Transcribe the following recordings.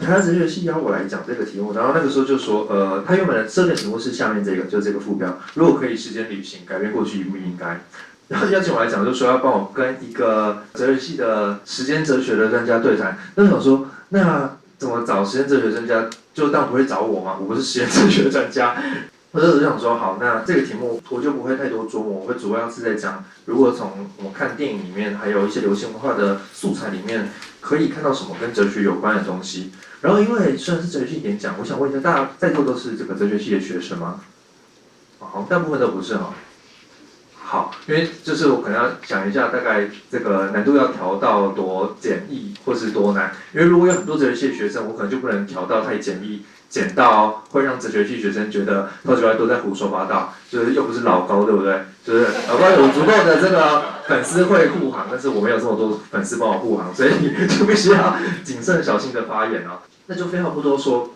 台大哲学系邀我来讲这个题目，然后那个时候就说，他原本的设定题目是下面这个，就是这个副标，如果可以时间旅行，改变过去应不应该？然后邀请我来讲，就说要帮我跟一个哲学系的时间哲学的专家对谈。那我想说，那怎么找时间哲学专家？就当然不会找我嘛，我不是时间哲学的专家。我就想说，好，那这个题目我就不会太多琢磨，我会主要是在讲，如果从我们看电影里面，还有一些流行文化的素材里面，可以看到什么跟哲学有关的东西。然后，因为虽然是哲学系演讲，我想问一下，大家在座都是这个哲学系的学生吗？好，大部分都不是哈。好，因为就是我可能要想一下，大概这个难度要调到多简易，或是多难。因为如果有很多哲学系的学生，我可能就不能调到太简易，简到会让哲学系学生觉得超级外都在胡说八道，就是又不是老高，对不对？就是老高有足够的这个粉丝会护航，但是我没有这么多粉丝帮我护航，所以就必须要谨慎小心的发言哦。那就废话不多说，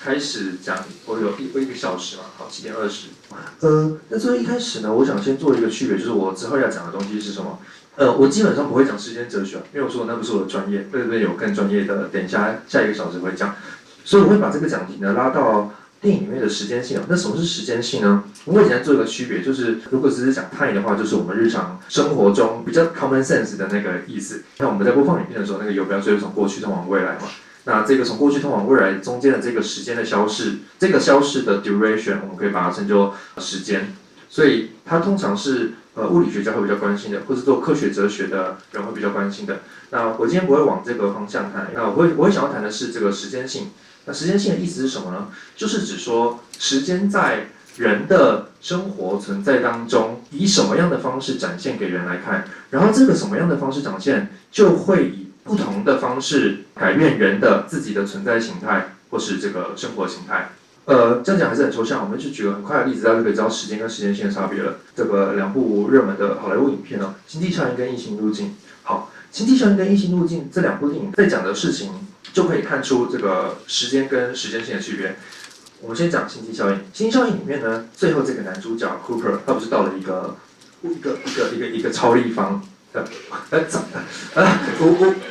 开始讲，我有一个小时嘛，好，7:20。那这一开始呢，我想先做一个区别，就是我之后要讲的东西是什么。我基本上不会讲时间哲学，因为我说那不是我的专业，对不对？有更专业的，等一下一个小时会讲，所以我会把这个讲题呢拉到电影里面的时间性。那什么是时间性呢？我以前做一个区别，就是如果只是讲 time 的话，就是我们日常生活中比较 common sense 的那个意思。像我们在播放影片的时候，那个游标就是从过去通往未来嘛。那这个从过去通往未来中间的这个时间的消逝，这个消逝的 duration， 我们可以把它称作时间。所以它通常是物理学家会比较关心的，或是做科学哲学的人会比较关心的。那我今天不会往这个方向谈，那我会想要谈的是这个时间性。那时间性的意思是什么呢？就是指说时间在人的生活存在当中，以什么样的方式展现给人来看，然后这个什么样的方式展现，就会以不同的方式改变人的自己的存在形态，或是这个生活形态。这样讲还是很抽象，我们就举个很快的例子，大家就可以知道时间跟时间性的差别了。这个两部热门的好莱坞影片哦，《星际效应》跟《异形入境》。好，《星际效应》跟《异形入境》这两部电影在讲的事情，就可以看出这个时间跟时间性的区别。我们先讲星际效应。星际效应里面呢，最后这个男主角 Cooper， 他不是到了一个超立方，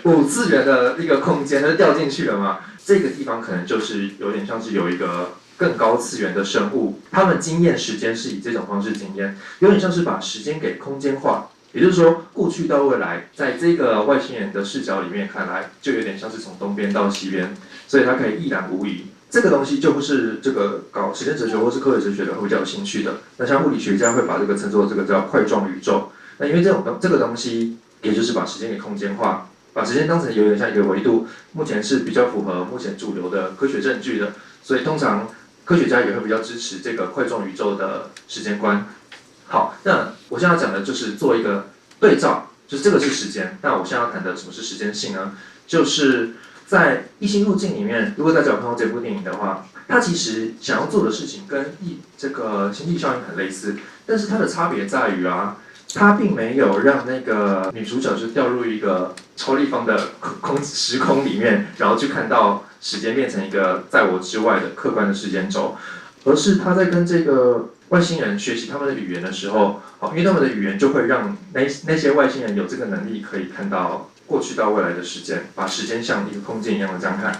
五次元的一个空间，他就掉进去了嘛。这个地方可能就是有点像是有一个更高次元的生物，他们经验时间是以这种方式经验，有点像是把时间给空间化。也就是说，过去到未来，在这个外星人的视角里面看来，就有点像是从东边到西边，所以它可以一览无遗。这个东西就不是这个搞时间哲学或是科学哲学的会比较有兴趣的。那像物理学家会把这个称作这个叫块状宇宙。那因为这个东西，也就是把时间给空间化，把时间当成有点像一个维度，目前是比较符合目前主流的科学证据的。所以通常科学家也会比较支持这个块状宇宙的时间观。好，那我现在要讲的就是做一个对照，就是这个是时间。那我现在要谈的什么是时间性呢？就是在《异星入境》里面，如果大家有看过这部电影的话，它其实想要做的事情跟这个星际效应很类似，但是它的差别在于啊，它并没有让那个女主角就掉入一个超立方的时空里面，然后去看到时间变成一个在我之外的客观的时间轴，而是她在跟这个外星人学习他们的语言的时候，因为他们的语言就会让那些外星人有这个能力可以看到过去到未来的时间，把时间像一个空间一样的这样看。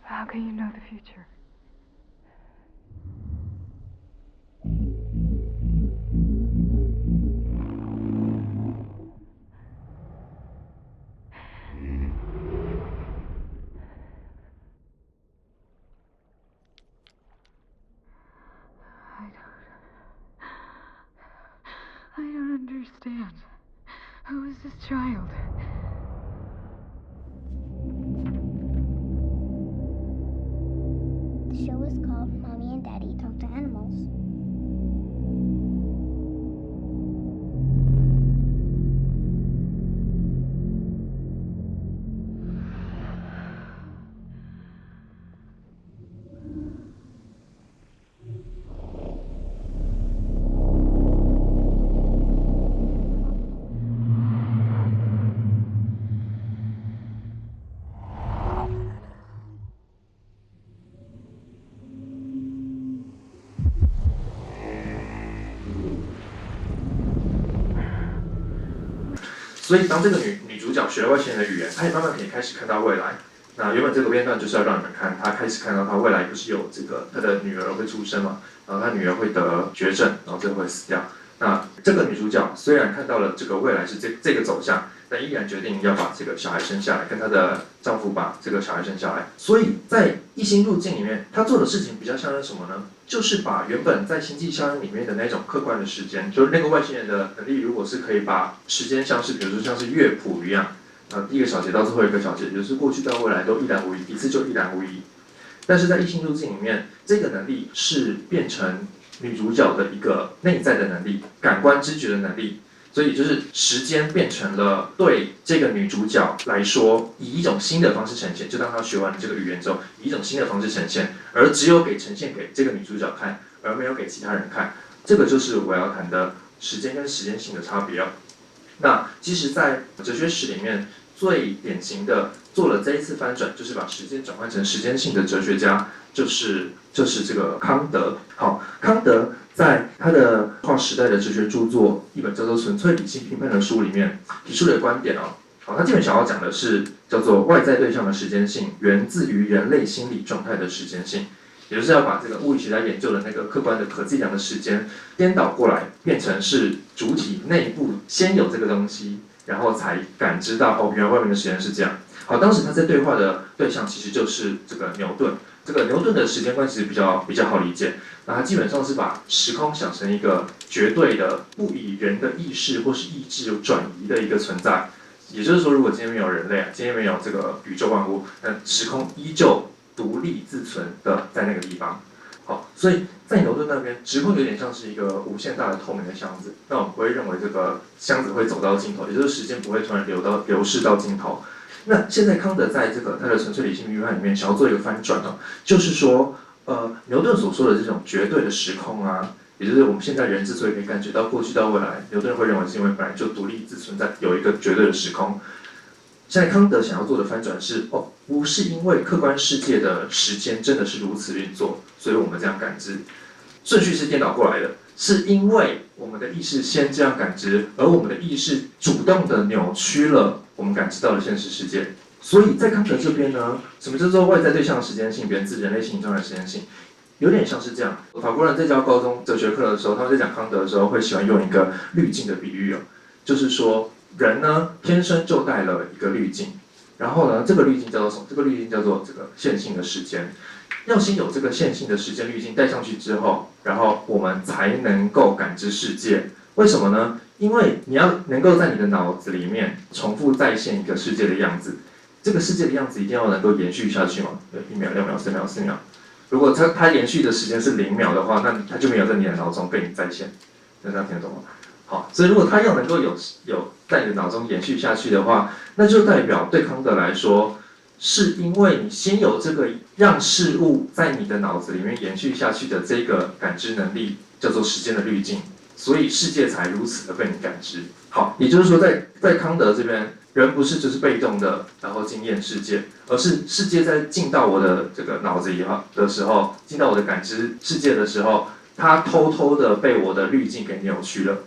How can you know the future? I don't understand. Who is this child? The show is called Mommy and Daddy Talk to Animals. 所以当这个女主角学了外星人的语言，她也慢慢可以开始看到未来。那原本这个片段就是要让你们看，她开始看到她未来不是有这个她的女儿会出生嘛，然后她女儿会得绝症，然后最后会死掉。那这个女主角虽然看到了这个未来是这个走向，但依然决定要把这个小孩生下来，跟她的丈夫把这个小孩生下来。所以在异星入境里面，她做的事情比较像是什么呢？就是把原本在星际效应里面的那种客观的时间，就是那个外星人的能力，如果是可以把时间像是比如说像是乐谱一样，第一个小节到最后一个小节，也就是过去到未来都一览无遗，一次就一览无遗。但是在异星入境里面，这个能力是变成女主角的一个内在的能力，感官知觉的能力。所以就是时间变成了对这个女主角来说，以一种新的方式呈现。就当她学完了这个语言之后，以一种新的方式呈现，而只有呈现给这个女主角看，而没有给其他人看。这个就是我要谈的时间跟时间性的差别哦。那其实，在哲学史里面，最典型的做了这一次翻转，就是把时间转换成时间性的哲学家，就是这个康德。好，康德在他的划时代的哲学著作一本叫做《纯粹理性评判》的书里面提出的观点哦。好，他基本想要讲的是叫做外在对象的时间性源自于人类心理状态的时间性，也就是要把这个物理学家研究的那个客观的可计量的时间颠倒过来，变成是主体内部先有这个东西，然后才感知到哦，原来外面的时间是这样。好，当时他在对话的对象其实就是这个牛顿。这个牛顿的时间观其实比较好理解，那他基本上是把时空想成一个绝对的不以人的意识或是意志转移的一个存在。也就是说，如果今天没有人类，今天没有这个宇宙万物，那时空依旧独立自存的在那个地方。好，所以在牛顿那边，时空有点像是一个无限大的透明的箱子，那我们不会认为这个箱子会走到尽头，也就是时间不会突然流逝到尽头。那现在康德在这个他的纯粹理性批判里面想要做一个翻转哦，就是说，牛顿所说的这种绝对的时空啊，也就是我们现在人之所以可以感觉到过去到未来，牛顿会认为是因为本来就独立自存在，有一个绝对的时空。现在康德想要做的翻转是，不是因为客观世界的时间真的是如此运作，所以我们这样感知，顺序是颠倒过来的，是因为我们的意识先这样感知，而我们的意识主动的扭曲了我们感知到的现实世界。所以在康德这边呢，什么叫做外在对象的时间性源自人类心理状态的时间性？有点像是这样。法国人在教高中哲学课的时候，他们在讲康德的时候，会喜欢用一个滤镜的比喻哦，就是说人呢天生就带了一个滤镜，然后呢这个滤镜叫做什么？这个滤镜叫做这个线性的时间。要先有这个线性的时间滤镜带上去之后，然后我们才能够感知世界。为什么呢？因为你要能够在你的脑子里面重复再现一个世界的样子，这个世界的样子一定要能够延续下去嘛？1秒、2秒、3秒、4秒。如果它延续的时间是0秒的话，那它就没有在你的脑中被你再现。大家听得懂吗？好，所以如果它要能够有在你的脑中延续下去的话，那就代表对康德来说，是因为你先有这个让事物在你的脑子里面延续下去的这个感知能力，叫做时间的滤镜，所以世界才如此的被你感知。好，也就是说在康德这边，人不是就是被动的，然后经验世界，而是世界在进到我的这个脑子里的时候，进到我的感知世界的时候，它偷偷的被我的滤镜给扭曲了。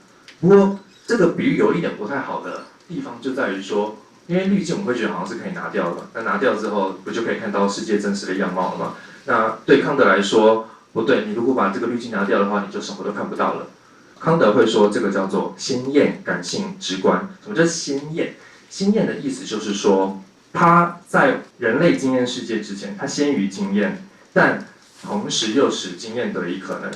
不过这个比喻有一点不太好的地方就在于说，因为滤镜我们会觉得好像是可以拿掉的，那拿掉之后不就可以看到世界真实的样貌了吗？那对康德来说不对，你如果把这个滤镜拿掉的话，你就什么都看不到了。康德会说这个叫做先验感性直观。什么叫先验？先验的意思就是说，他在人类经验世界之前，他先于经验，但同时又使经验得以可能。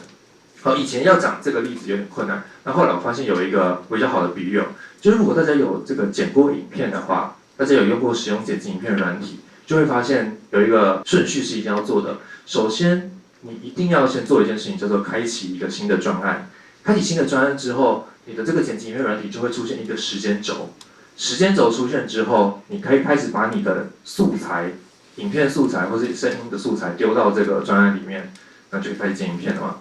好，以前要讲这个例子有点困难，那后来我发现有一个比较好的比喻哦，就是如果大家有这个剪过影片的话，大家有用过使用剪辑影片的软体，就会发现有一个顺序是一定要做的。首先，你一定要先做一件事情，叫做开启一个新的专案。开启新的专案之后，你的这个剪辑影片软体就会出现一个时间轴。时间轴出现之后，你可以开始把你的素材、影片素材或是声音的素材丢到这个专案里面，那就可以开始剪影片了嘛。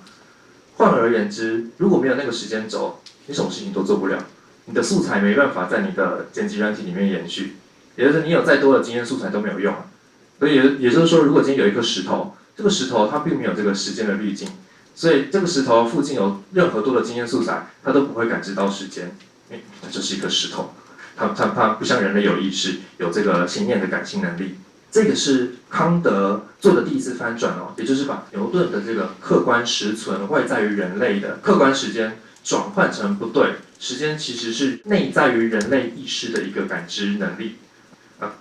换而言之，如果没有那个时间轴，你什么事情都做不了，你的素材没办法在你的剪辑软体里面延续，也就是你有再多的经验素材都没有用。所以也就是说，如果今天有一颗石头，这个石头它并没有这个时间的滤镜，所以这个石头附近有任何多的经验素材，它都不会感知到时间，因为它就是一颗石头。它不像人类有意识，有这个先验的感性能力。这个是康德做的第一次翻转哦，也就是把牛顿的这个客观实存外在于人类的客观时间转换成不对，时间其实是内在于人类意识的一个感知能力。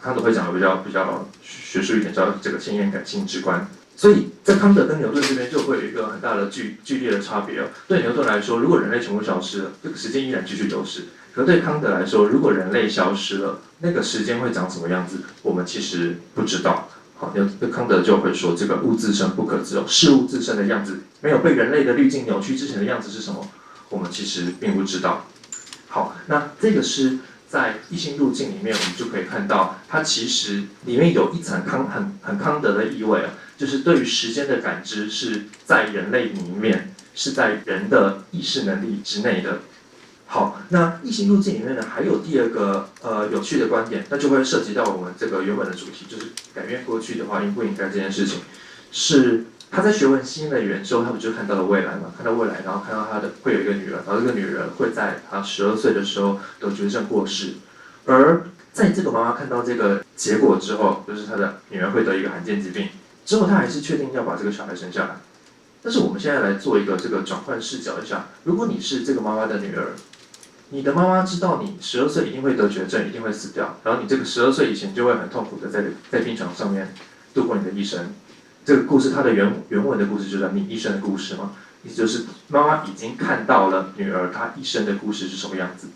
康德会讲的比较学术一点，叫这个先验感性直观。所以在康德跟牛顿这边就会有一个很大的剧烈的差别哦。对牛顿来说，如果人类全部消失了，这个时间依然继续流逝。可对康德来说，如果人类消失了，那个时间会长什么样子，我们其实不知道。好，康德就会说，这个物自身不可知哦，事物自身的样子，没有被人类的滤镜扭曲之前的样子是什么，我们其实并不知道。好，那这个是在异性路径里面，我们就可以看到，它其实里面有一层很康德的意味啊，就是对于时间的感知是在人类里面，是在人的意识能力之内的。好，那异性路径里面呢，还有第二个有趣的观点，那就会涉及到我们这个原本的主题，就是改变过去的话应不应该这件事情。是他在学文心的语言之后，他不就看到了未来嘛？看到未来，然后看到他的会有一个女儿，然后这个女人会在她12岁的时候得绝症过世，而在这个妈妈看到这个结果之后，就是她的女儿会得一个罕见疾病之后，她还是确定要把这个小孩生下来。但是我们现在来做一个这个转换视角一下，如果你是这个妈妈的女儿，你的妈妈知道你12岁一定会得绝症，一定会死掉，然后你这个12岁以前就会很痛苦的在病床上面度过你的一生。这个故事它的原文的故事就是你一生的故事嘛，意思就是妈妈已经看到了女儿她一生的故事是什么样子，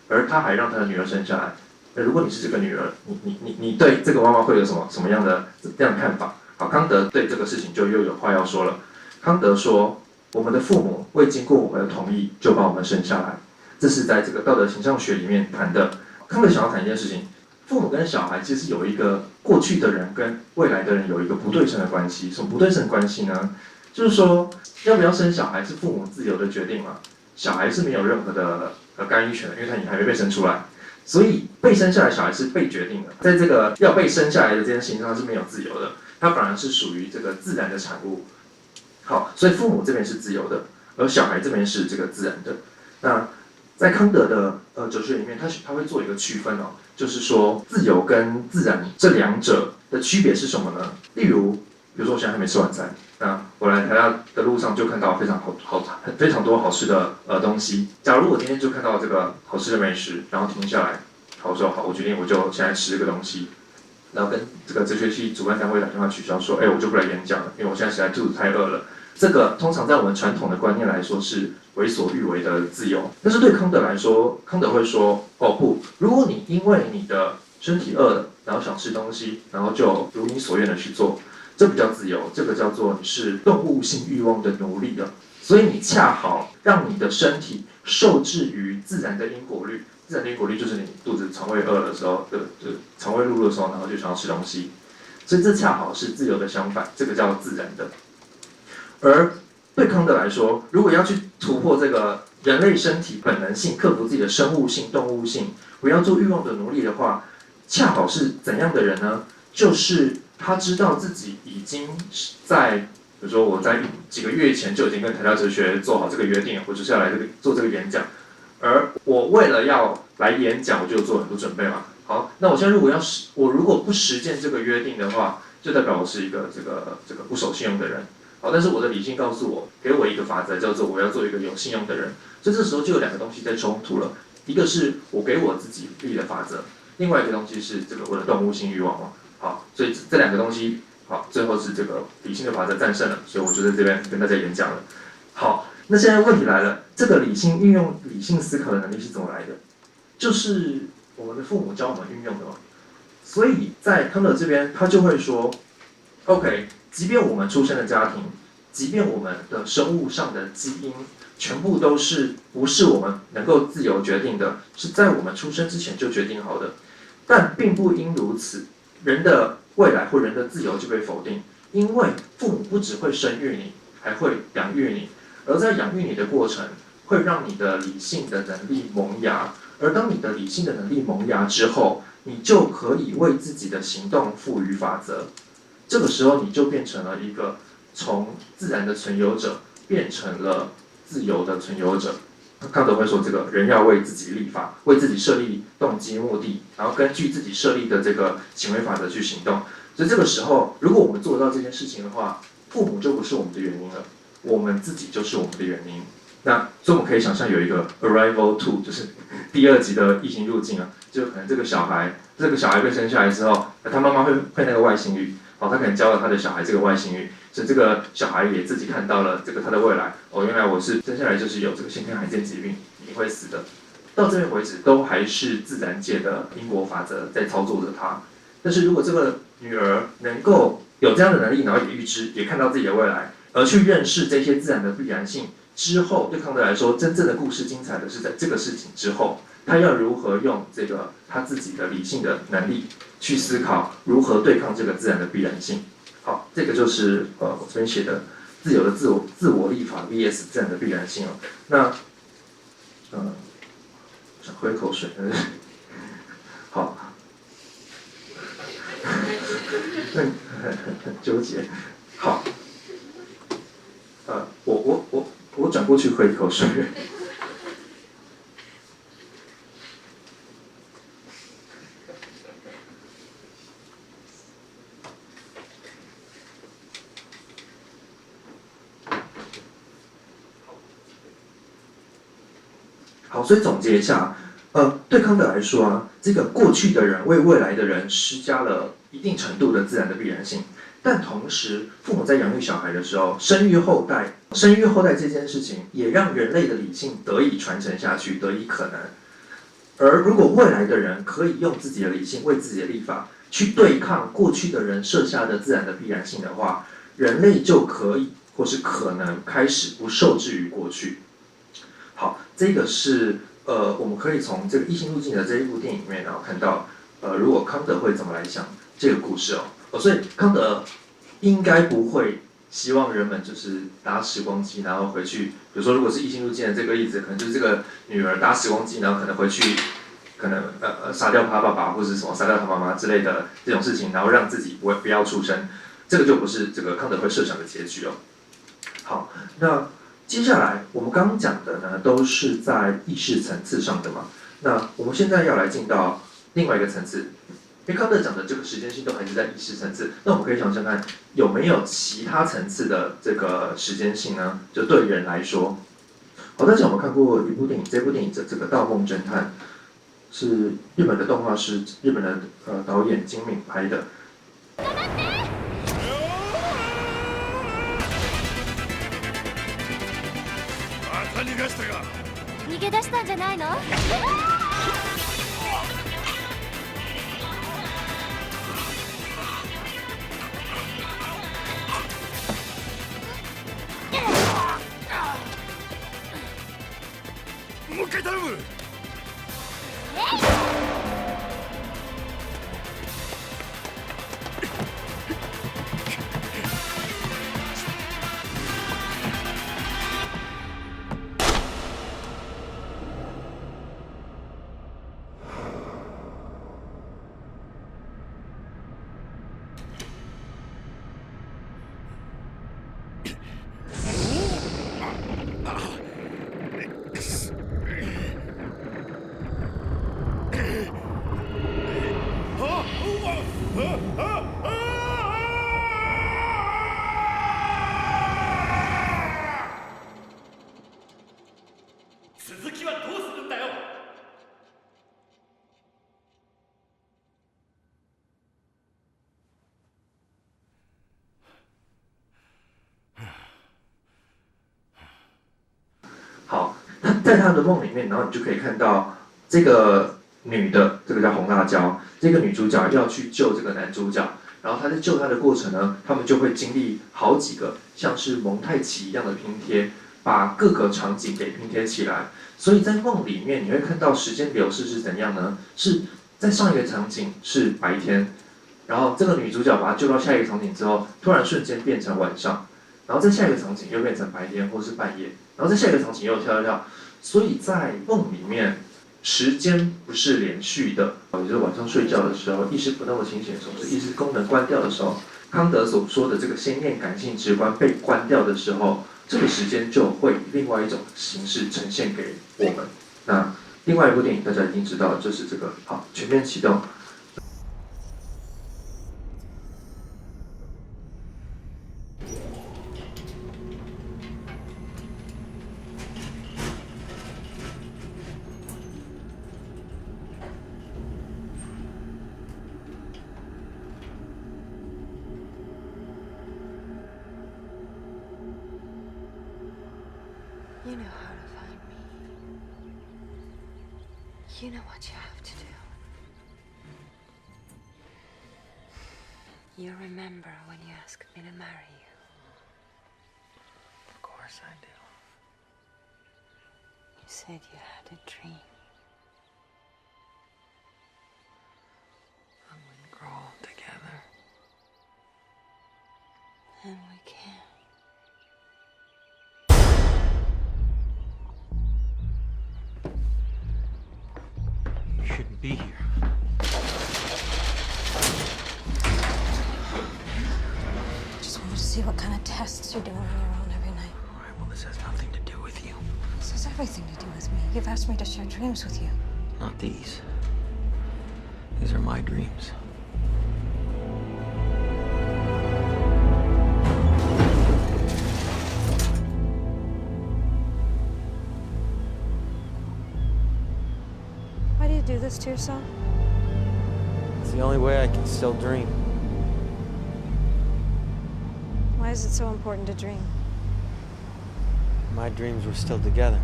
而她还让她的女儿生下来。那如果你是这个女儿，你对这个妈妈会有什么样的这样的看法？好，康德对这个事情就又有话要说了。康德说，我们的父母未经过我们的同意就把我们生下来，这是在这个道德形象学里面谈的。康德想要谈一件事情，父母跟小孩其实有一个过去的人跟未来的人有一个不对称的关系。什么不对称的关系呢？就是说，要不要生小孩是父母自由的决定嘛，小孩是没有任何的干预权的，因为他还没被生出来。所以被生下来小孩是被决定的，在这个要被生下来的这件事情上是没有自由的，它反而是属于这个自然的产物。好，所以父母这边是自由的，而小孩这边是这个自然的。那在康德的哲学里面，他会做一个区分哦，就是说自由跟自然这两者的区别是什么呢？例如，比如说我现在还没吃晚餐，那我来台大的路上就看到非常多好吃的东西。假如我今天就看到这个好吃的美食，然后停下来，好，我说好，我决定我就现在吃这个东西。然后跟这个哲学系主办单位打电话取消说，我就不来演讲了，因为我现在实在肚子太饿了。这个通常在我们传统的观念来说是为所欲为的自由，但是对康德来说，康德会说，哦不，如果你因为你的身体饿了，然后想吃东西，然后就如你所愿的去做，这不叫自由，这个叫做你是动物性欲望的奴隶了。所以你恰好让你的身体受制于自然的因果律。自然的因果律就是你肚子肠胃饿的时候，就肠胃路的时候，然后就想要吃东西，所以这恰好是自由的相反，这个叫自然的。而对康德来说，如果要去突破这个人类身体本能性，克服自己的生物性、动物性，不要做欲望的奴隶的话，恰好是怎样的人呢？就是他知道自己已经在，比如说我在几个月前就已经跟台大哲学做好这个约定，我就是要来做这个演讲。而我为了要来演讲，我就做很多准备嘛。好，那我现在如果不实践这个约定的话，就代表我是一个这个不守信用的人。好，但是我的理性告诉我，给我一个法则，叫做我要做一个有信用的人。所以这时候就有两个东西在冲突了，一个是我给我自己立的法则，另外一个东西是这个我的动物性欲望嘛。好，所以这两个东西，好，最后是这个理性的法则战胜了，所以我就在这边跟大家演讲了。好。那现在问题来了，这个理性运用理性思考的能力是怎么来的？就是我们的父母教我们运用的嘛。所以在康德这边，他就会说 ，OK， 即便我们出生的家庭，即便我们的生物上的基因，全部都不是我们能够自由决定的，是在我们出生之前就决定好的，但并不因如此，人的未来或人的自由就被否定，因为父母不只会生育你，还会养育你。而在养育你的过程，会让你的理性的能力萌芽，而当你的理性的能力萌芽之后，你就可以为自己的行动赋予法则。这个时候，你就变成了一个从自然的存有者变成了自由的存有者。康德会说，这个人要为自己立法，为自己设立动机目的，然后根据自己设立的这个行为法则去行动。所以这个时候，如果我们做得到这件事情的话，父母就不是我们的原因了，我们自己就是我们的原因。那所以我们可以想象有一个 Arrival 2，就是第2集的异形入境啊，就可能这个小孩被生下来之后，他妈妈会那个外星语，他可能教了他的小孩这个外星语，所以这个小孩也自己看到了这个他的未来，原来我是生下来就是有这个先天罕见疾病，一定会死的。到这边为止，都还是自然界的因果法则在操作着他。但是如果这个女儿能够有这样的能力，然后也预知，也看到自己的未来，而去认识这些自然的必然性之后，对康德来说，真正的故事精彩的是在这个事情之后，他要如何用这个他自己的理性的能力去思考如何对抗这个自然的必然性。好，这个就是我这边写的自由的自我立法 vs 自然的必然性哦。那想喝一口水，好，很纠结。好，我转过去喝一口水。好，所以总结一下，对康德来说啊，这个过去的人为未来的人施加了一定程度的自然的必然性，但同时，父母在养育小孩的时候，生育后代这件事情，也让人类的理性得以传承下去，得以可能。而如果未来的人可以用自己的理性为自己的立法，去对抗过去的人设下的自然的必然性的话，人类就可以或是可能开始不受制于过去。好，这个是我们可以从这个《异星入境》的这一部电影里面，然后看到如果康德会怎么来想这个故事哦。所以康德应该不会希望人们就是搭时光机，然后回去，比如说如果是《异星入境》的这个例子，可能就是这个女儿搭时光机，然后可能回去，可能杀掉他爸爸或者什么杀掉他妈妈之类的这种事情，然后让自己不要出生，这个就不是这个康德会设想的结局哦。好，那接下来我们刚刚讲的呢，都是在意识层次上的嘛。那我们现在要来进到另外一个层次，因为康德讲的这个时间性都还是在意识层次，那我们可以想想看，有没有其他层次的这个时间性呢？就对人来说，但是我们看过一部电影，这部电影这个《盗梦侦探》是日本的动画师、日本的导演金敏拍的。逃げ出したんじゃないの？もう一回頼む。続きはどうするんだよ。好，在他的梦里面，然后你就可以看到这个女的，这个叫红辣椒，这个女主角要去救这个男主角，然后她在救他的过程呢，他们就会经历好几个像是蒙太奇一样的拼贴，把各个场景给拼贴起来。所以在梦里面，你会看到时间流逝是怎样呢？是在上一个场景是白天，然后这个女主角把她救到下一个场景之后，突然瞬间变成晚上，然后在下一个场景又变成白天或是半夜，然后在下一个场景又跳，所以在梦里面，时间不是连续的，也就是晚上睡觉的时候，意识不那么清醒的时候，是意识功能关掉的时候，康德所说的这个先验感性直观被关掉的时候，这个时间就会以另外一种形式呈现给我们。那另外一部电影大家已经知道，就是这个好全面启动。You know how to find me. You know what you have to do. You remember when you asked me to marry you? Of course I do. You said you had a dream. And we'd grow old together. And we can. You shouldn't be here. Just wanted to see what kind of tests you're doing on your own every night. All right, well, this has nothing to do with you. This has everything to do with me. You've asked me to share dreams with you. Not these. These are my dreams. Why do you do this to yourself? It's the only way I can still dream. Why is it so important to dream? My dreams were still together.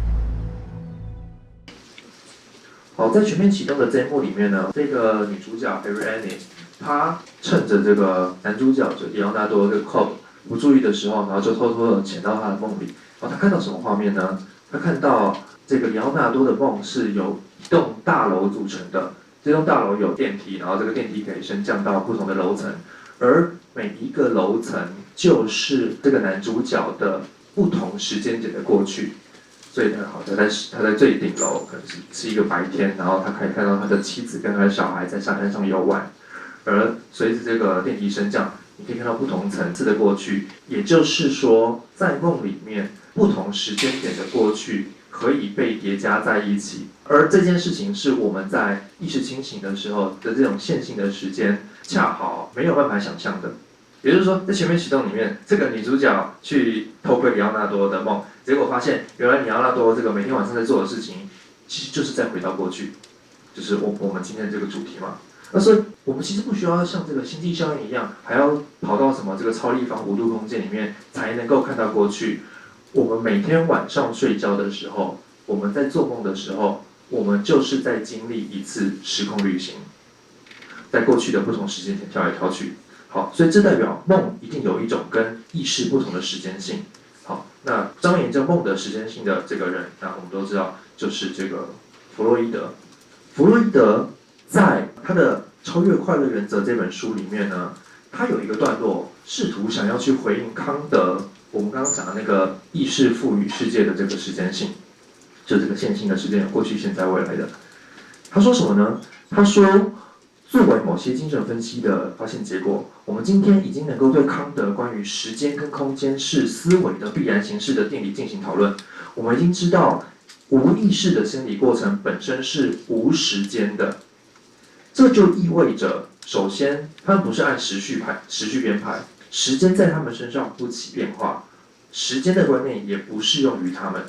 好，在全面启动的这一幕里面呢，这个女主角 Ariadne，她趁着这个男主角就里奥纳多这个 Cobb 不注意的时候，然后就偷偷的潜到他的梦里。然后她看到什么画面呢？她看到这个里奥纳多的梦是由一栋大楼组成的，这栋大楼有电梯，然后这个电梯可以升降到不同的楼层，而每一个楼层就是这个男主角的不同时间点的过去。所以他在最顶楼，可能是一个白天，然后他可以看到他的妻子跟他的小孩在沙滩上游玩，而随着这个电梯升降，你可以看到不同层次的过去，也就是说，在梦里面不同时间点的过去可以被叠加在一起，而这件事情是我们在意识清醒的时候的这种线性的时间，恰好没有办法想象的。也就是说，在全面启动里面，这个女主角去偷窥里奥纳多的梦，结果发现原来里奥纳多这个每天晚上在做的事情，其实就是在回到过去，就是我们今天这个主题嘛。那所以我们其实不需要像这个星际效应一样，还要跑到什么这个超立方5度空间里面才能够看到过去。我们每天晚上睡觉的时候，我们在做梦的时候，我们就是在经历一次时空旅行，在过去的不同时间点跳来跳去。好，所以这代表梦一定有一种跟意识不同的时间性。好，那专门研究梦的时间性的这个人，那我们都知道就是这个弗洛伊德。弗洛伊德在他的《超越快乐原则》这本书里面呢，他有一个段落试图想要去回应康德我们刚刚讲的那个意识赋予世界的这个时间性，就这个线性的时间有过去、现在、未来的。他说什么呢？他说，作为某些精神分析的发现结果，我们今天已经能够对康德关于时间跟空间是思维的必然形式的定理进行讨论。我们已经知道，无意识的生理过程本身是无时间的，这就意味着，首先，他们不是按时序编排，时间在他们身上不起变化，时间的观念也不适用于他们。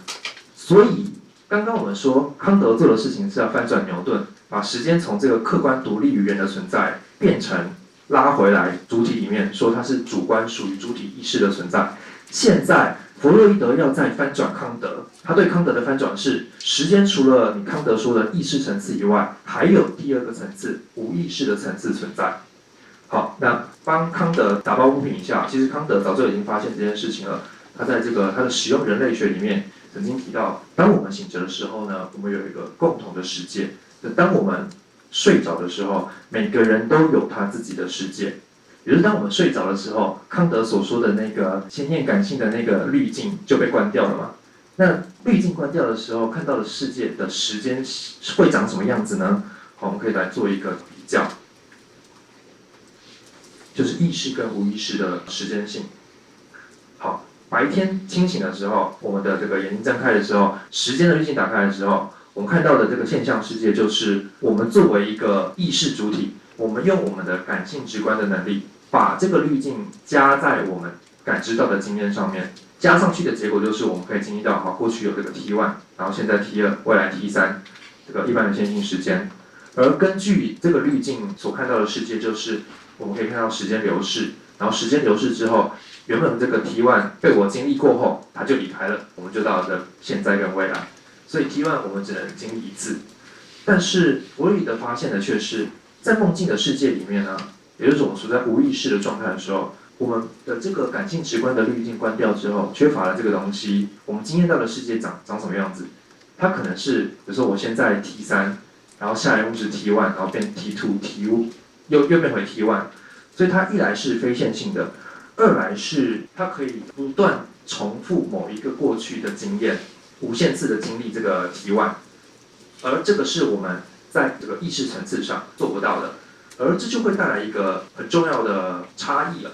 所以，刚刚我们说康德做的事情是要翻转牛顿，把时间从这个客观独立于人的存在，变成拉回来主体里面，说它是主观属于主体意识的存在。现在弗洛伊德要再翻转康德，他对康德的翻转是，时间除了你康德说的意识层次以外，还有第二个层次，无意识的层次存在。好，那帮康德打抱不平一下，其实康德早就已经发现这件事情了。他在他的实用人类学里面曾经提到，当我们醒着的时候呢，我们有一个共同的世界；当我们睡着的时候，每个人都有他自己的世界。也就是当我们睡着的时候，康德所说的那个先验感性的那个滤镜就被关掉了嘛。那滤镜关掉的时候，看到的世界的时间会长什么样子呢？好，我们可以来做一个比较，就是意识跟无意识的时间性。好，白天清醒的时候，我们的这个眼睛睁开的时候，时间的滤镜打开的时候，我们看到的这个现象世界就是我们作为一个意识主体，我们用我们的感性直观的能力，把这个滤镜加在我们感知到的经验上面，加上去的结果就是我们可以经历到，好，过去有这个 T1，然后现在 T2，未来 T3，这个一般的线性时间。而根据这个滤镜所看到的世界，就是我们可以看到时间流逝，然后时间流逝之后，原本这个 T1 被我经历过后，它就离开了，我们就到了现在跟未来。所以 T1 我们只能经历一次。但是弗洛伊德发现的却是，在梦境的世界里面呢，也就是我们处在无意识的状态的时候，我们的这个感性直观的滤镜关掉之后，缺乏了这个东西，我们经验到的世界长什么样子？它可能是，比如说我现在 T3，然后下一步是 T1，然后变 T2、T5，又变回 T1，所以它一来是非线性的，二来是它可以不断重复某一个过去的经验，无限次的经历这个 T1，而这个是我们在这个意识层次上做不到的，而这就会带来一个很重要的差异了。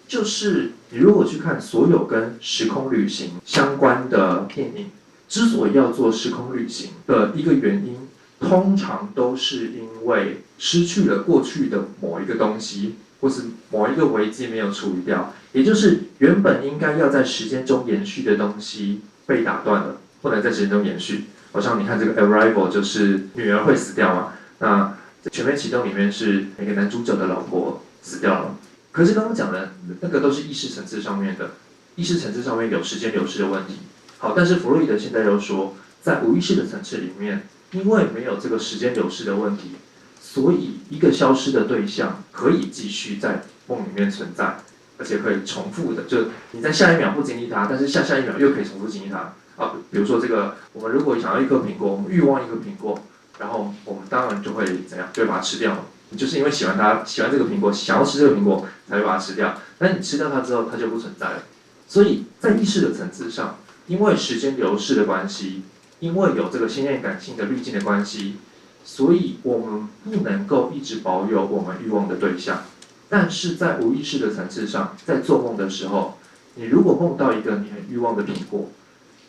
就是你如果去看所有跟时空旅行相关的电影，之所以要做时空旅行的一个原因，通常都是因为失去了过去的某一个东西，或是某一个危机没有处理掉，也就是原本应该要在时间中延续的东西被打断了，不能在时间中延续。好像你看这个 Arrival 就是女儿会死掉嘛，那全面启动里面是那个男主角的老婆死掉了。可是刚刚讲的那个都是意识层次上面的，意识层次上面有时间流逝的问题。好，但是弗洛伊德现在又说，在无意识的层次里面，因为没有这个时间流逝的问题，所以一个消失的对象可以继续在梦里面存在，而且可以重复的，就你在下一秒不经历它，但是下一秒又可以重复经历它。啊，比如说这个，我们如果想要一颗苹果，我们欲望一颗苹果，然后我们当然就会怎样，就会把它吃掉嘛。你就是因为喜欢它，喜欢这个苹果，想要吃这个苹果，才会把它吃掉。但你吃掉它之后，它就不存在了。所以在意识的层次上，因为时间流逝的关系，因为有这个先验感性的滤镜的关系，所以我们不能够一直保有我们欲望的对象。但是在无意识的层次上，在做梦的时候，你如果梦到一个你很欲望的苹果，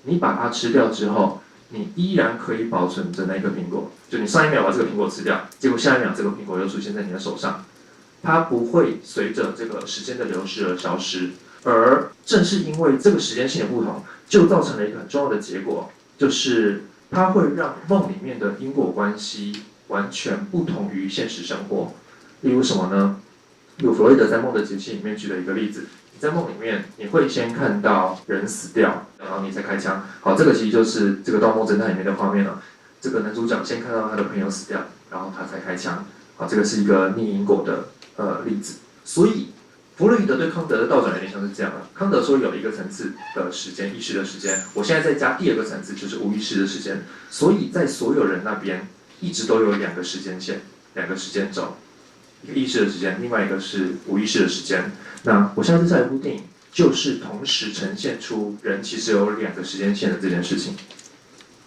你把它吃掉之后，你依然可以保存着那个苹果。就你上一秒把这个苹果吃掉，结果下一秒这个苹果又出现在你的手上，它不会随着这个时间的流逝而消失。而正是因为这个时间性的不同，就造成了一个很重要的结果，就是它会让梦里面的因果关系完全不同于现实生活。例如什么呢？有弗洛伊德在梦的节气里面举了一个例子，你在梦里面你会先看到人死掉，然后你再开枪。好，这个其实就是这个《盗梦侦探》里面的画面了。这个男主角先看到他的朋友死掉，然后他才开枪。好，这个是一个逆因果的例子。所以弗洛伊德对康德的倒转有点像是这样的。康德说有一个层次的时间，意识的时间，我现在再加第二个层次，就是无意识的时间。所以在所有人那边一直都有两个时间线，两个时间轴，一个意识的时间，另外一个是无意识的时间。那我相信这一部电影就是同时呈现出人其实有两个时间线的这件事情。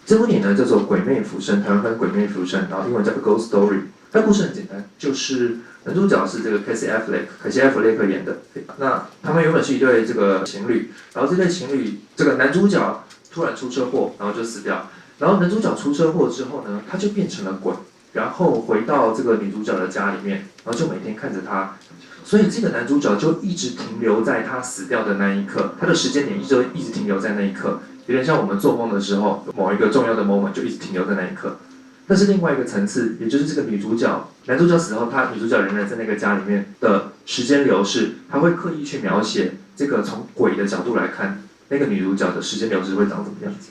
这部电影呢叫做《鬼魅浮生》，台湾翻《鬼魅浮生》，然后英文叫《Ghost Story》。它故事很简单，就是男主角是这个凯西·艾弗雷克演的。那他们原本是一对这个情侣，然后这对情侣，这个男主角突然出车祸，然后就死掉。然后男主角出车祸之后呢，他就变成了鬼，然后回到这个女主角的家里面，然后就每天看着她。所以这个男主角就一直停留在他死掉的那一刻，他的时间点一直停留在那一刻，有点像我们做梦的时候，某一个重要的 moment 就一直停留在那一刻。但是另外一个层次，也就是这个女主角，男主角死后，女主角仍然在那个家里面的时间流逝，他会刻意去描写这个从鬼的角度来看，那个女主角的时间流逝会长怎么样子。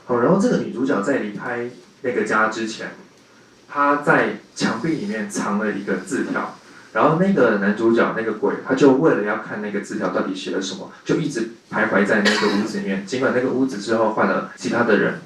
好，然后这个女主角在离开那个家之前，她在墙壁里面藏了一个字条，然后那个男主角那个鬼，他就为了要看那个字条到底写了什么，就一直徘徊在那个屋子里面。尽管那个屋子之后换了其他的人，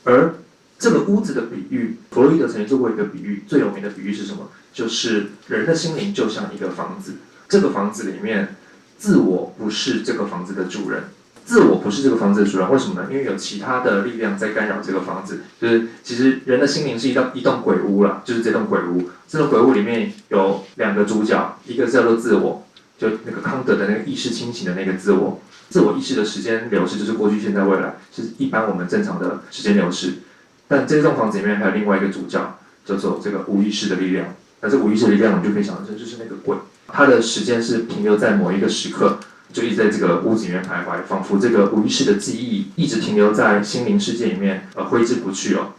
而这个屋子的比喻，弗洛伊德曾经做过一个比喻，最有名的比喻是什么？就是人的心灵就像一个房子，这个房子里面，自我不是这个房子的主人。自我不是这个房子的主人，为什么呢？因为有其他的力量在干扰这个房子。就是其实人的心灵是一栋鬼屋啦，就是这栋鬼屋。这栋鬼屋里面有2个主角，一个叫做自我，就那个康德的那个意识清醒的那个自我。自我意识的时间流逝就是过去、现在、未来，是一般我们正常的时间流逝。但这栋房子里面还有另外一个主角，叫做这个无意识的力量。那这个无意识的力量，我们就可以想象成就是那个鬼，它的时间是停留在某一个时刻。就一直在这个屋子里面徘徊，仿佛这个无意识的记忆一直停留在心灵世界里面，挥之不去哦。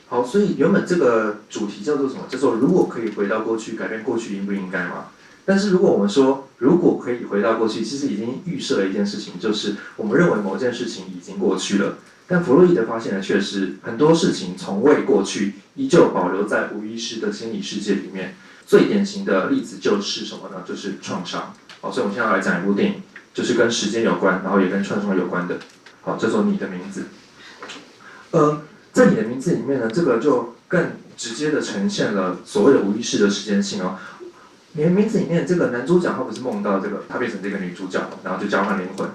好，所以原本这个主题叫做什么？叫做如果可以回到过去，改变过去应不应该嘛？但是如果我们说如果可以回到过去，其实已经预设了一件事情，就是我们认为某件事情已经过去了。但弗洛伊德发现的却是很多事情从未过去，依旧保留在无意识的心理世界里面。最典型的例子就是什么呢？就是创伤。好，所以我们现在要来讲一部电影。就是跟时间有关，然后也跟创伤有关的，好，叫做《你的名字》。在《你的名字》里面呢，这个就更直接的呈现了所谓的无意识的时间性哦。《你的名字》里面这个男主角他不是梦到这个，他变成这个女主角，然后就交换灵魂，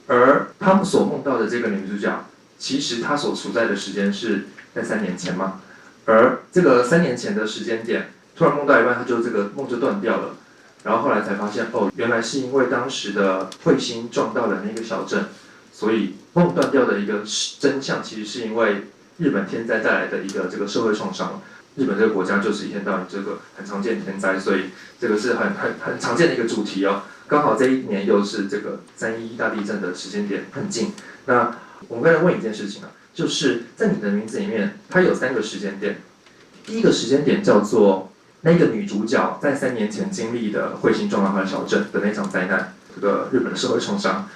而他们所梦到的这个女主角，其实她所处在的时间是在3年前嘛，而这个3年前的时间点，突然梦到一半，他就这个梦就断掉了。然后后来才发现，哦，原来是因为当时的彗星撞到了那个小镇，所以梦断掉的一个真相，其实是因为日本天灾带来的一个这个社会创伤。日本这个国家就是一天到晚这个很常见天灾，所以这个是很常见的一个主题哦。刚好这一年又是这个311大地震的时间点很近。那我们刚才问一件事情啊，就是在你的名字里面，它有3个时间点。第一个时间点叫做那个女主角在3年前经历的彗星撞到她的小镇的那场灾难，这个日本的社会创伤。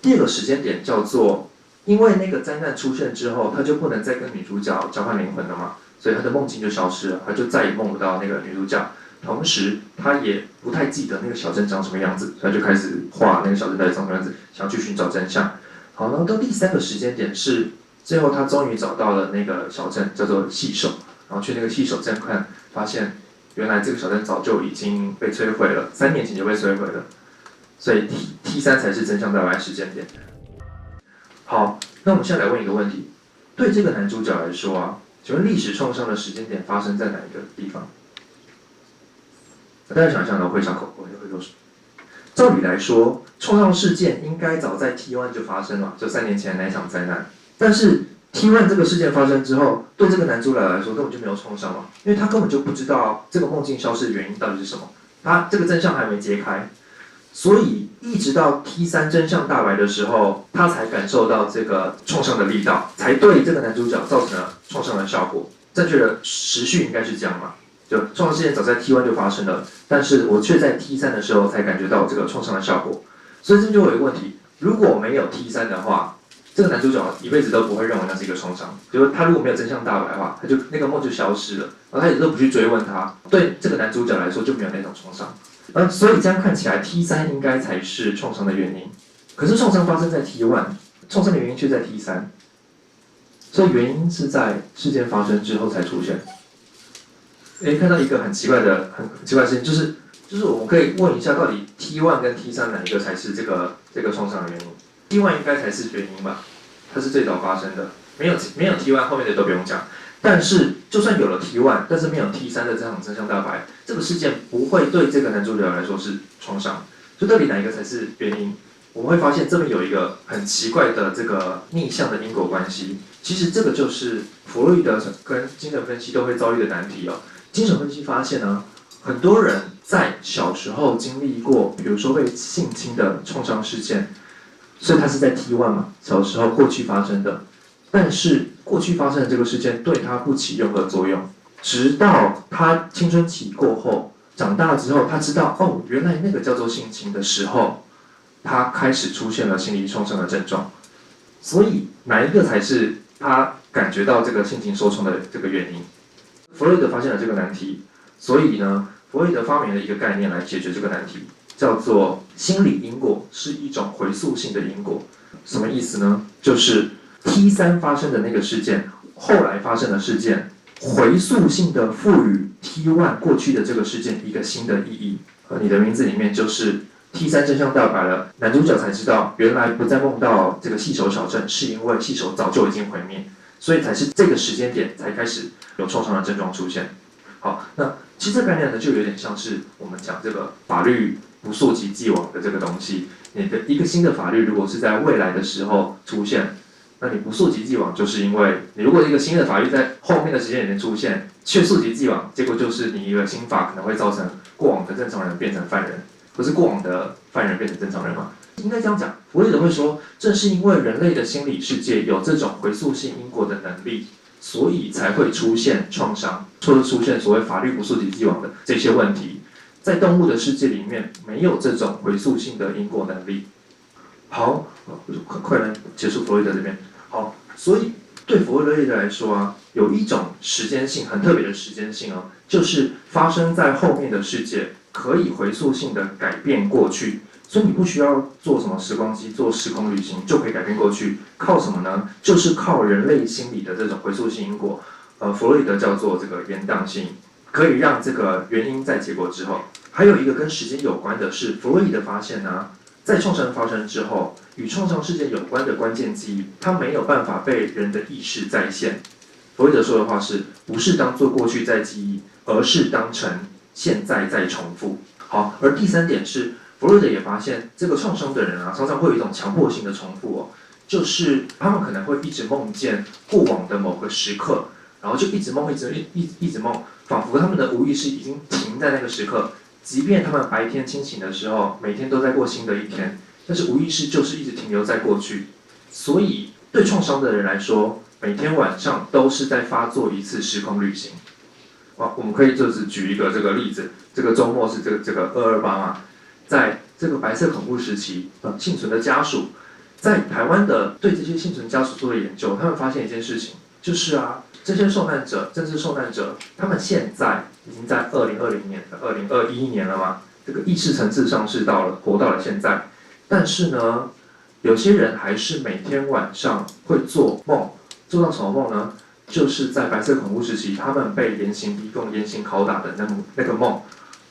第2个时间点叫做，因为那个灾难出现之后，她就不能再跟女主角交换灵魂了嘛，所以她的梦境就消失了，她就再也梦不到那个女主角。同时，她也不太记得那个小镇长什么样子，所以她就开始画那个小镇到底长什么样子，想要去寻找真相。好，然后到第3个时间点是，最后她终于找到了那个小镇，叫做细手，然后去那个细手镇看，发现原来这个小镇早就已经被摧毁了，3年前就被摧毁了，所以 T3 才是真相大白时间点。好，那我们现在来问一个问题：对这个男主角来说啊，请问历史创伤的时间点发生在哪一个地方？大家想一想，然后会张口，会说。照理来说，创伤事件应该早在 T1 就发生了，就3年前那一场灾难。但是 T1 这个事件发生之后，对这个男主角来说根本就没有创伤嘛，因为他根本就不知道这个梦境消失的原因到底是什么，他这个真相还没揭开，所以一直到 T3 真相大白的时候，他才感受到这个创伤的力道，才对这个男主角造成了创伤的效果。正确的时序应该是这样嘛，就创伤事件早在 T1 就发生了，但是我却在 T3 的时候才感觉到这个创伤的效果。所以这就有一个问题，如果没有 T3 的话，这个男主角一辈子都不会认为那是一个创伤，就是他如果没有真相大白的话，他就那个梦就消失了，然后他也都不去追问他，对这个男主角来说就没有那种创伤。所以这样看起来 T3 应该才是创伤的原因，可是创伤发生在 T1， 创伤的原因却在 T3， 所以原因是在事件发生之后才出现。看到一个很奇怪的事情，就是我们可以问一下，到底 T1 跟 T3 哪一个才是这个创伤的原因？T1 应该才是原因吧，它是最早发生的，没有 T1 后面的都不用讲。但是就算有了 T1， 但是没有 T3 的这场真相大白，这个事件不会对这个男主角来说是创伤。所以到底哪一个才是原因？我们会发现这边有一个很奇怪的这个逆向的因果关系。其实这个就是弗洛伊德跟精神分析都会遭遇的难题哦。精神分析发现呢，很多人在小时候经历过，比如说被性侵的创伤事件。所以他是在 T1 嘛，小时候过去发生的，但是过去发生的这个事件对他不起任何作用，直到他青春期过后，长大之后，他知道哦，原来那个叫做性侵的时候，他开始出现了心理创伤的症状。所以哪一个才是他感觉到这个性侵受创的这个原因？弗洛伊德发现了这个难题，所以呢，弗洛伊德发明了一个概念来解决这个难题。叫做心理因果，是一种回溯性的因果。什么意思呢？就是 T3 发生的那个事件，后来发生的事件，回溯性的赋予 T1 过去的这个事件一个新的意义。你的名字里面就是 T3 真相大白了，男主角才知道原来不再梦到这个细手小镇，是因为细手早就已经毁灭，所以才是这个时间点才开始有创伤的症状出现。好，那其实这个概念呢，就有点像是我们讲这个法律不溯及既往的这个东西。你的一个新的法律如果是在未来的时候出现，那你不溯及既往，就是因为你如果一个新的法律在后面的时间里面出现，却溯及既往，结果就是你一个新法可能会造成过往的正常人变成犯人，不是过往的犯人变成正常人吗？应该这样讲，弗洛伊德会说，正是因为人类的心理世界有这种回溯性因果的能力，所以才会出现创伤，或者出现所谓法律不溯及既往的这些问题。在动物的世界里面，没有这种回溯性的因果能力。好，快来结束弗洛伊德这边。好，所以对弗洛伊德来说啊，有一种时间性很特别的时间性哦，就是发生在后面的世界可以回溯性的改变过去。所以你不需要做什么时光机、做时空旅行就可以改变过去，靠什么呢？就是靠人类心理的这种回溯性因果。弗洛伊德叫做这个延宕性，可以让这个原因在结果之后。还有一个跟时间有关的是，弗洛伊德发现呢，在创伤发生之后，与创伤事件有关的关键记忆，它没有办法被人的意识再现。弗洛伊德说的话是，不是当做过去在记忆，而是当成现在在重复。好，而第三点是，弗洛伊德也发现，这个创伤的人啊，常常会有一种强迫性的重复哦，就是他们可能会一直梦见过往的某个时刻，然后就一直梦，一直梦，仿佛他们的无意识已经停在那个时刻。即便他们白天清醒的时候，每天都在过新的一天，但是无意识就是一直停留在过去。所以对创伤的人来说，每天晚上都是在发作一次时空旅行。我们可以就是举一个这个例子，这个周末是这个228嘛，在这个白色恐怖时期，幸存的家属在台湾的对这些幸存家属做的研究，他们发现一件事情，就是啊，这些受难者，政治受难者，他们现在已经在2020年、2021年了嘛，这个意识层次上是活到了现在，但是呢，有些人还是每天晚上会做梦，做到什么梦呢？就是在白色恐怖时期，他们被严刑逼供、严刑拷打的那个梦，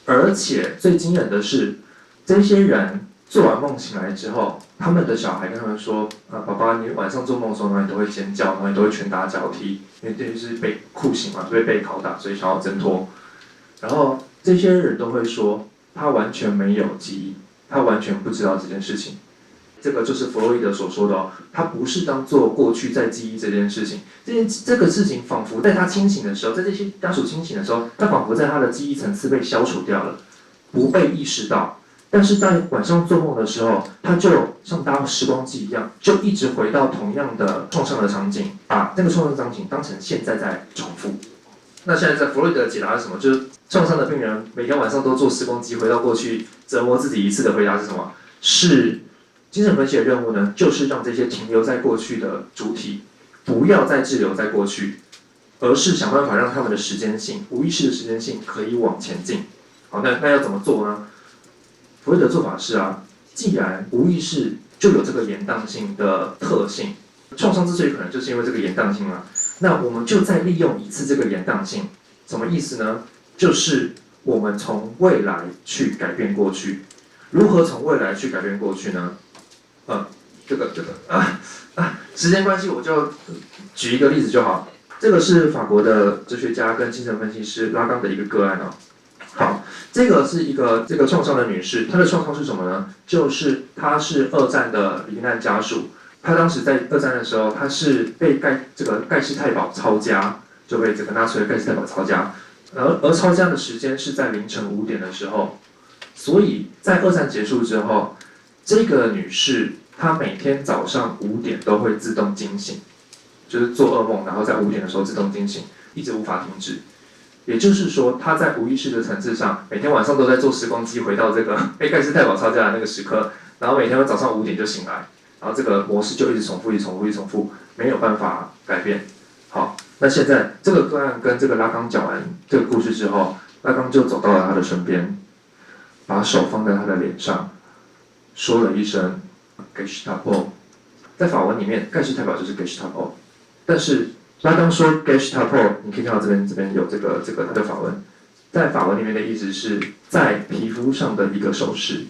而且最惊人的是，这些人做完梦醒来之后，他们的小孩跟他们说：“爸爸，你晚上做梦的时候，你都会尖叫，然后你都会拳打脚踢，因为这就是被酷刑嘛，被拷打，所以想要挣脱。”然后这些人都会说，他完全没有记忆，他完全不知道这件事情。这个就是弗洛伊德所说的哦，他不是当做过去在记忆这件事情，这个事情仿佛在他清醒的时候，在这些家属清醒的时候，他仿佛在他的记忆层次被消除掉了，不被意识到。但是在晚上做梦的时候，他就像搭时光机一样，就一直回到同样的创伤的场景，把那个创伤场景当成现在在重复。那现在在弗洛伊德解答是什么？就是创伤的病人每天晚上都坐时光机回到过去折磨自己一次的回答是什么？是精神分析的任务呢，就是让这些停留在过去的主体不要再滞留在过去，而是想办法让他们的时间性、无意识的时间性可以往前进。好，那要怎么做呢？弗洛伊德的做法是啊，既然无意识就有这个延宕性的特性，创伤之所以可能就是因为这个延宕性嘛，那我们就再利用一次这个延宕性，什么意思呢？就是我们从未来去改变过去。如何从未来去改变过去呢？时间关系我就举一个例子就好。这个是法国的哲学家跟精神分析师拉冈的一个个案哦。好，这个是一个这个创伤的女士，她的创伤是什么呢？就是她是2战的罹难家属，她当时在2战的时候，她是被盖世太保抄家，就被这个纳粹的盖世太保抄家，而抄家的时间是在凌晨5点的时候，所以在2战结束之后，这个女士她每天早上5点都会自动惊醒，就是做噩梦，然后在5点的时候自动惊醒，一直无法停止。也就是说，她在无意识的层次上，每天晚上都在坐时光机回到这个被盖世太保抄家的那个时刻，然后每天早上5点就醒来，然后这个模式就一直重复，没有办法改变。好，那现在这个个案跟这个拉冈讲完这个故事之后，拉冈就走到了他的身边，把手放在他的脸上，说了一声 Gestapo。在法文里面，盖世太保就是 Gestapo， 但是拉冈说 Gestapo， 你可以看到这边有这个它的法文，在法文里面的意思是在皮肤上的一个手势。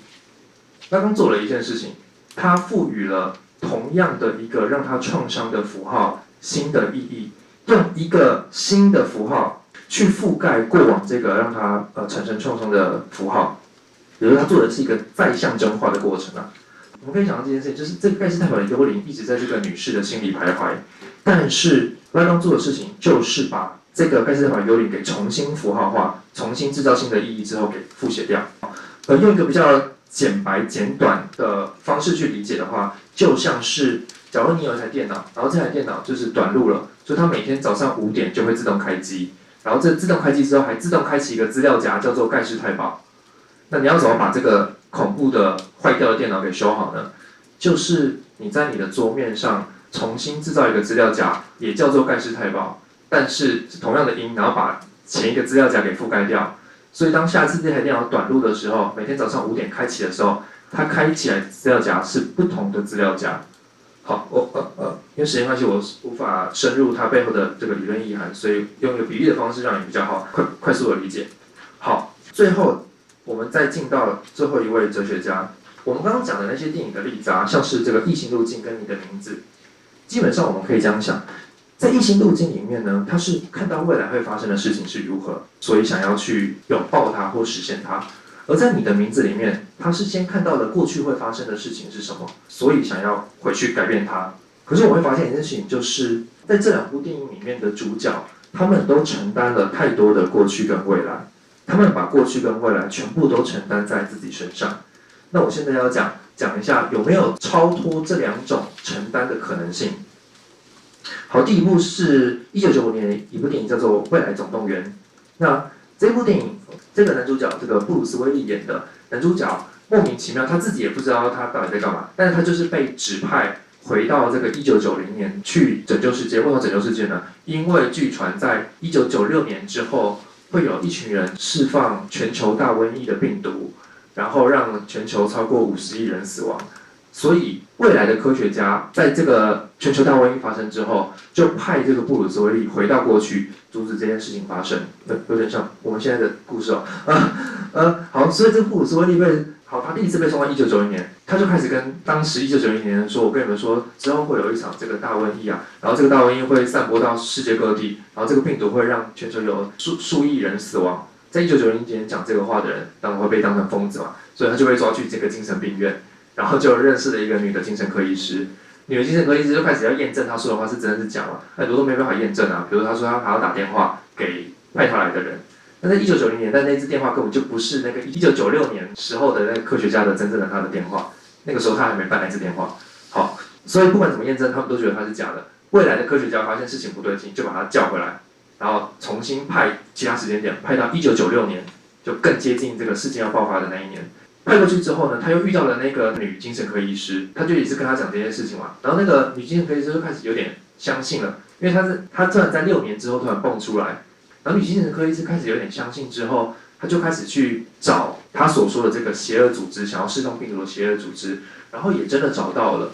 拉冈做了一件事情，他赋予了同样的一个让他创伤的符号新的意义，用一个新的符号去覆盖过往这个让他产生创伤的符号，也就是他做的是一个再象征化的过程啊。我们可以想到这件事情，就是这个盖世太保的幽灵一直在这个女士的心里徘徊，但是拉冈做的事情就是把这个盖世太保的幽灵给重新符号化，重新制造新的意义之后给复写掉。用一个比较简白简短的方式去理解的话，就像是假如你有一台电脑，然后这台电脑就是短路了，所以它每天早上5点就会自动开机，然后这自动开机之后还自动开启一个资料夹叫做盖世太保。那你要怎么把这个恐怖的坏掉的电脑给修好呢？就是你在你的桌面上重新制造一个资料夹，也叫做盖世太保，但是同样的音，然后把前一个资料夹给覆盖掉。所以当下次这台电脑短路的时候，每天早上5点开启的时候，它开起来资料夹是不同的资料夹。好，因为时间关系，我无法深入它背后的这个理论意涵，所以用一个比喻的方式让你比较好快速的理解。好，最后我们再进到最后一位哲学家。我们刚刚讲的那些电影的例子啊，像是这个《异形路径》跟《你的名字》，基本上我们可以这样想，在《异形路径》里面呢，他是看到未来会发生的事情是如何，所以想要去拥抱它或实现它；而在《你的名字》里面，他是先看到了过去会发生的事情是什么，所以想要回去改变它。可是我会发现一件事情，就是在这两部电影里面的主角，他们都承担了太多的过去跟未来，他们把过去跟未来全部都承担在自己身上。那我现在要讲一下有没有超脱这两种承担的可能性。好，第一部是1995年一部电影叫做《未来总动员》。那这部电影，这个男主角这个布鲁斯威利演的男主角，莫名其妙他自己也不知道他到底在干嘛，但是他就是被指派回到这个1990年去拯救世界。为什么拯救世界呢？因为据传在1996年之后，会有一群人释放全球大瘟疫的病毒，然后让全球超过50亿人死亡。所以未来的科学家在这个全球大瘟疫发生之后，就派这个布鲁斯威利回到过去，阻止这件事情发生。有点像我们现在的故事哦。好，所以这个布鲁斯威利他第一次被送到1990年，他就开始跟当时1991年人说：“我跟你们说，之后会有一场这个大瘟疫啊，然后这个大瘟疫会散播到世界各地，然后这个病毒会让全球有数亿人死亡。”在1990年讲这个话的人，当然会被当成疯子嘛，所以他就被抓去这个精神病院。然后就认识了一个女的精神科医师，女的精神科医师就开始要验证他说的话是真是假嘛，很多都没办法验证啊。比如他说他还要打电话给派他来的人，但在1990年代那支电话根本就不是那个1996年时候的那个科学家的真正的他的电话，那个时候他还没办那支电话。好，所以不管怎么验证，他们都觉得他是假的。未来的科学家发现事情不对劲，就把他叫回来，然后重新派其他时间点，派到1996年，就更接近这个事件要爆发的那一年。派过去之后呢，他又遇到了那个女精神科医师，他就也是跟他讲这件事情嘛。然后那个女精神科医师就开始有点相信了，因为他突然在6年之后突然蹦出来，然后女精神科医师开始有点相信之后，他就开始去找他所说的这个邪恶组织，想要释放病毒的邪恶组织，然后也真的找到了。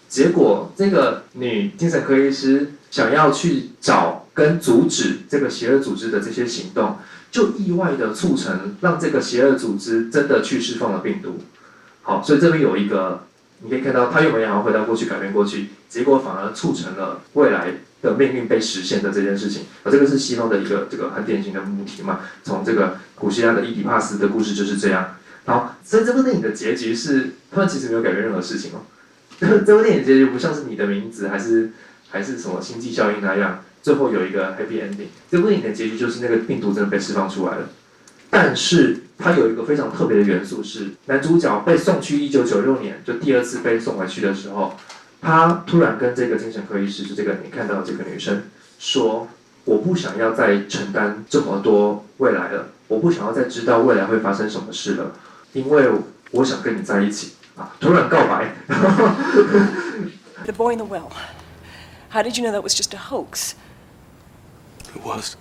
结果这个女精神科医师想要去找跟阻止这个邪恶组织的这些行动，就意外的促成让这个邪恶组织真的去释放了病毒。好，所以这边有一个，你可以看到他原本想要回到过去改变过去，结果反而促成了未来的命运被实现的这件事情。这个是西方的一个这个很典型的母题嘛，从这个古希腊的伊底帕斯的故事就是这样。好，所以这部电影的结局是，他们其实没有改变任何事情哦。这部电影结局不像是你的名字还是什么星际效应那样，最后有一个 happy ending。这部电影的结局就是那个病毒真的被释放出来了，但是它有一个非常特别的元素是，男主角被送去1996年，就第2次被送回去的时候，他突然跟这个精神科医师，就这个你看到的这个女生说：“我不想要再承担这么多未来了，我不想要再知道未来会发生什么事了，因为我想跟你在一起。”突然告白。The boy in the well. How did you know that was just a hoax? It was.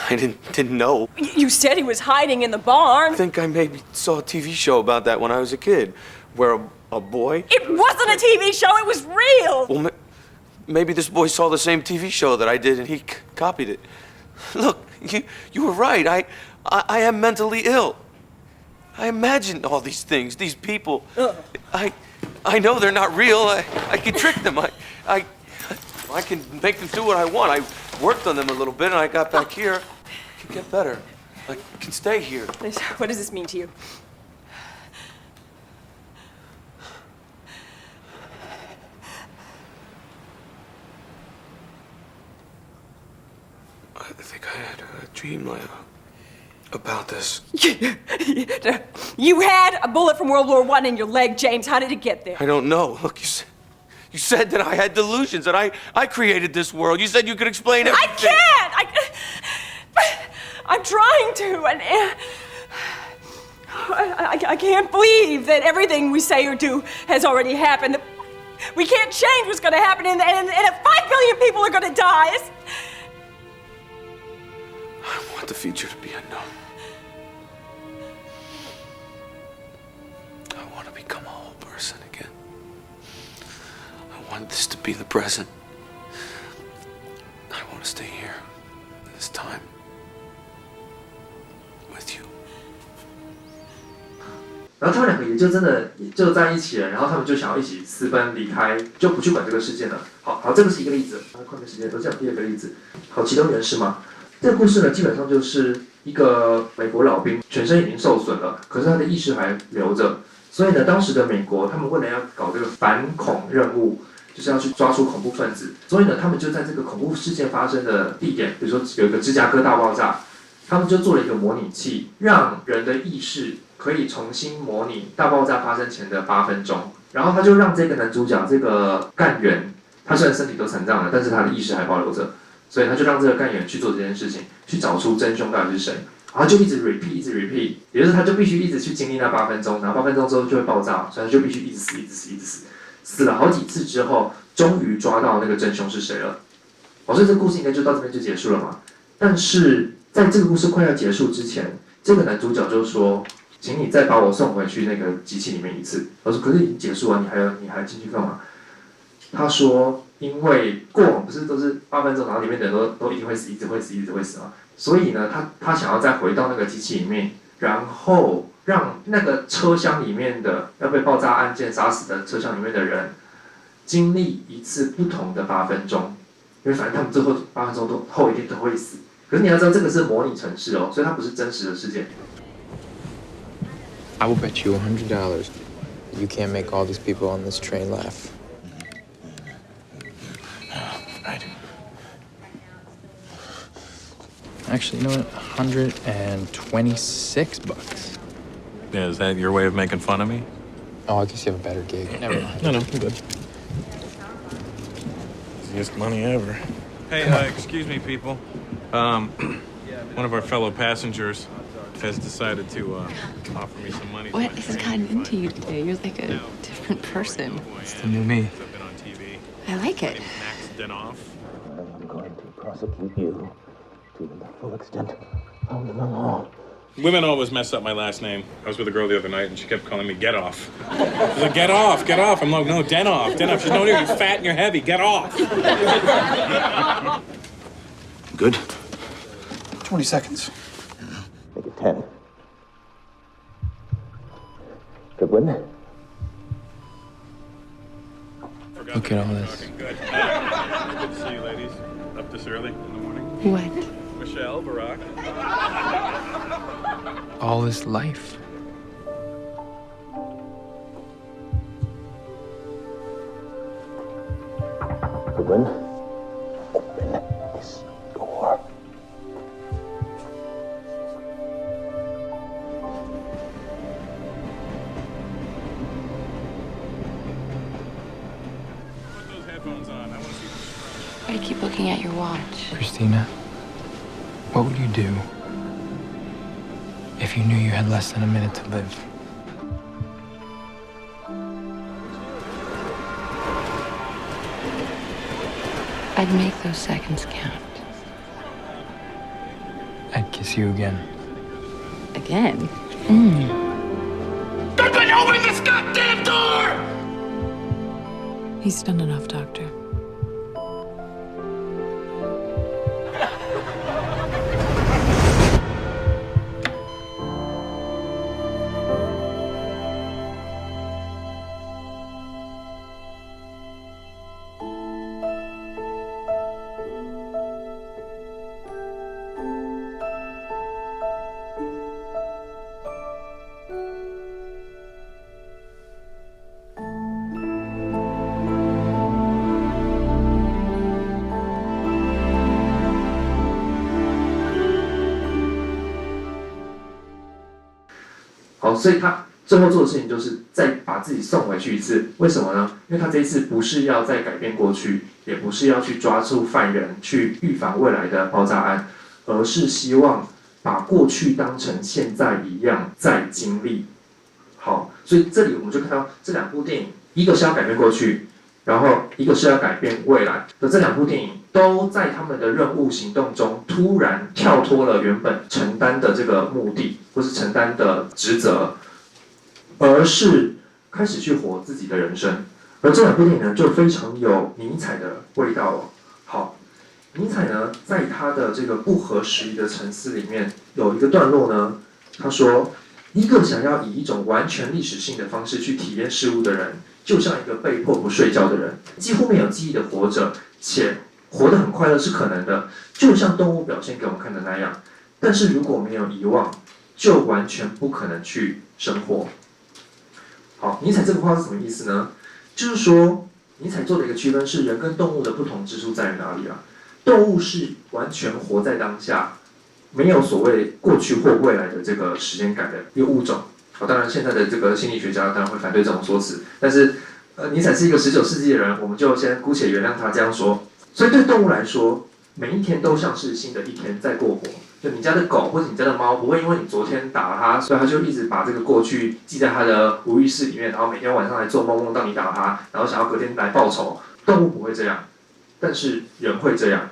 I didn't know. You said he was hiding in the barn. I think I maybe saw a TV show about that when I was a kid, where a boy. It wasn't a TV show, it was real. Well, maybe this boy saw the same TV show that I did and he copied it. Look, you were right. I am mentally ill. I imagined all these things, these people. I know they're not real. I can trick them. I can make them do what I want. I worked on them a little bit and I got back here. I can get better. I can stay here. What does this mean to you? I think I had a dream about this. You had a bullet from World War I in your leg, James. How did it get there? I don't know. Look, you said that I had delusions, that I created this world. You said you could explain everything. I can't! I'm trying to, and I can't believe that everything we say or do has already happened. We can't change what's going to happen, and 5 billion people are going to die. I want the future to be unknown. I want to become a whole person again. I want this to be the present. I want to stay here, this time, with you. 然后他们两个也就真的就在一起了，然后他们就想要一起私奔离开，就不去管这个事件了。好，这个是一个例子。快没时间，都讲第二个例子。好，启动原始嘛。这个故事呢，基本上就是一个美国老兵，全身已经受损了，可是他的意识还留着。所以呢，当时的美国，他们为了要搞这个反恐任务，就是要去抓出恐怖分子，所以呢，他们就在这个恐怖事件发生的地点，比如说有一个芝加哥大爆炸，他们就做了一个模拟器，让人的意识可以重新模拟大爆炸发生前的8分钟。然后他就让这个男主角这个干员，他虽然身体都残障了，但是他的意识还保留着。所以他就让这个干员去做这件事情，去找出真凶到底是谁，然后就一直 repeat， 也就是他就必须一直去经历那8分钟，然后8分钟之后就会爆炸，所以他就必须一直死，死了好几次之后，终于抓到那个真凶是谁了。所以这个故事应该就到这边就结束了嘛。但是在这个故事快要结束之前，这个男主角就说：“请你再把我送回去那个机器里面一次。”我说：“可是已经结束了，你还进去干嘛？”他说。因为过往不是都是8分钟，然后里面的人都一定会死，一直会死嘛。所以呢，他想要再回到那个机器里面，然后让那个车厢里面的要被爆炸案件杀死的车厢里面的人，经历一次不同的8分钟，因为反正他们最后8分钟后一定都会死。可是你要知道，这个是模拟程式哦，所以它不是真实的事件。I will bet you $100 you can't make all these people on this train laugh. Right. Actually, you know what? $126. Yeah, is that your way of making fun of me? Oh, I guess you have a better gig. Never mind. No, I'm good. Easiest money ever. Hey, excuse me, people. One of our fellow passengers has decided to offer me some money. What has gotten into you today? You're like a different person. It's the new me. I like it. Off. I'm going to prosecute you to the full extent of the law. Women always mess up my last name. I was with a girl the other night and she kept calling me Get Off. She's like, Get off, get off. I'm like, no, Den Off. She's no, you're fat and you're heavy. Get off. Good. 20 seconds. Make it 10. Good one. Look at all this. Good. Good to see you, ladies. Up this early in the morning. What? Michelle, Barack. All this life. Goodwin, open this door. Put those headphones on. I want to see Why do you keep looking at your watch? Christina, what would you do if you knew you had less than a minute to live? I'd make those seconds count. I'd kiss you again. Again? Open this goddamn door! He's done enough, Doctor. 所以他最后做的事情就是再把自己送回去一次。为什么呢？因为他这一次不是要再改变过去，也不是要去抓住犯人去预防未来的爆炸案，而是希望把过去当成现在一样再经历。好，所以这里我们就看到这两部电影，一个是要改变过去，然后一个是要改变未来的这两部电影，都在他们的任务行动中突然跳脱了原本承担的这个目的或是承担的职责，而是开始去活自己的人生。而这两部电影呢，就非常有尼采的味道哦。好，尼采呢，在他的这个不合时宜的沉思里面，有一个段落呢，他说，一个想要以一种完全历史性的方式去体验事物的人，就像一个被迫不睡觉的人，几乎没有记忆的活着，且活得很快乐是可能的，就像动物表现给我们看的那样。但是如果没有遗忘，就完全不可能去生活。好，尼采这个话是什么意思呢？就是说，尼采做的一个区分是人跟动物的不同之处在于哪里啊？动物是完全活在当下，没有所谓过去或未来的这个时间感的一个物种。好，当然现在的这个心理学家当然会反对这种说辞，但是尼采是一个19世纪的人，我们就先姑且原谅他这样说。所以对动物来说，每一天都像是新的一天在过活。就你家的狗或者你家的猫，不会因为你昨天打了它，所以它就一直把这个过去记在它的无意识里面，然后每天晚上来做梦，梦到你打它，然后想要隔天来报仇。动物不会这样，但是人会这样。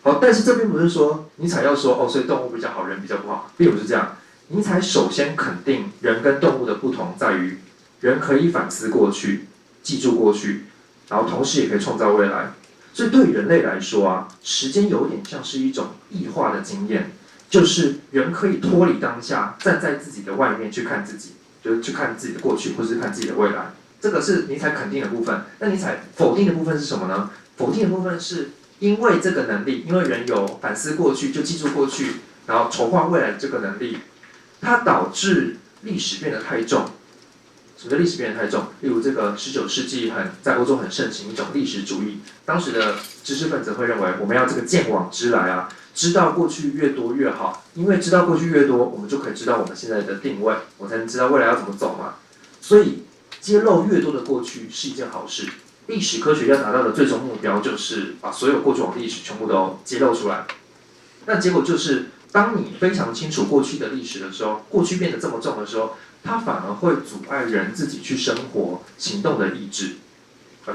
好，但是这并不是说尼采要说哦，所以动物比较好，人比较不好，并不是这样。尼采首先肯定人跟动物的不同在于，人可以反思过去，记住过去，然后同时也可以创造未来。所以对于人类来说啊，时间有点像是一种异化的经验，就是人可以脱离当下，站在自己的外面去看自己，就是去看自己的过去，或是看自己的未来。这个是尼采肯定的部分。那尼采否定的部分是什么呢？否定的部分是因为这个能力，因为人有反思过去就记住过去，然后筹划未来的这个能力，它导致历史变得太重。什么叫历史变得太重？例如这个19世纪在欧洲很盛行一种历史主义，当时的知识分子会认为我们要这个见往知来啊，知道过去越多越好，因为知道过去越多，我们就可以知道我们现在的定位，我才能知道未来要怎么走嘛。所以揭露越多的过去是一件好事。历史科学要达到的最终目标就是把所有过去往历史全部都揭露出来。那结果就是，当你非常清楚过去的历史的时候，过去变得这么重的时候，它反而会阻碍人自己去生活、行动的意志。